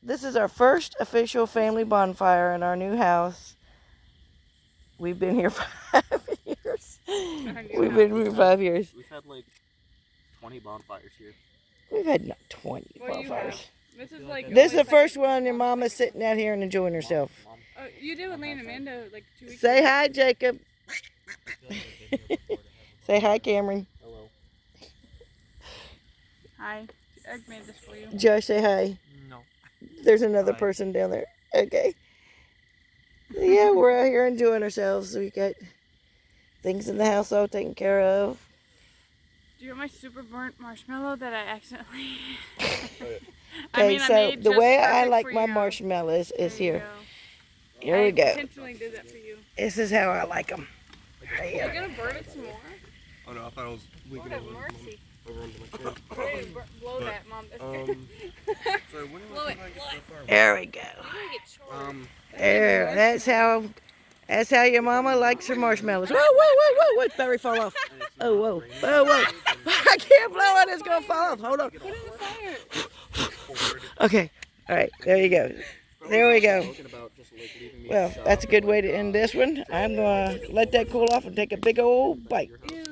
This is our first official family bonfire in our new house. We've been here 5 years. We've been here 5 years. We've had like 20 bonfires here. We've had not 20 What do you have? bonfires. This is like. This is the first one. Your mama's sitting out here and enjoying herself. You did with Lane and Amanda like 2 weeks Say ago. hi, Jacob. Say hi, Cameron. Hello. Hi. Egg made this for you. Josh, say hi. No. There's another person down there. Okay. Yeah, we're out here enjoying ourselves. We got things in the house all taken care of. Do you want my super burnt marshmallow that I accidentally... Okay, so the way I like my marshmallows is here. Here we go. I intentionally did that for you. This is how I like them. You're gonna burn it some more? Oh no, I thought I was leaking over onto my chair. Ready to blow that, Mom. So when Blow it. There we go. There. That's how your mama likes her marshmallows. Whoa, whoa, whoa, whoa! Wait, battery fall off. Oh, whoa, whoa, whoa! I can't blow it. It's gonna fall off. Hold on. Put it in the fire. Okay. All right. There you go. There we go. Well, that's a good way to end this one. I'm gonna let that cool off and take a big old bite. Ew.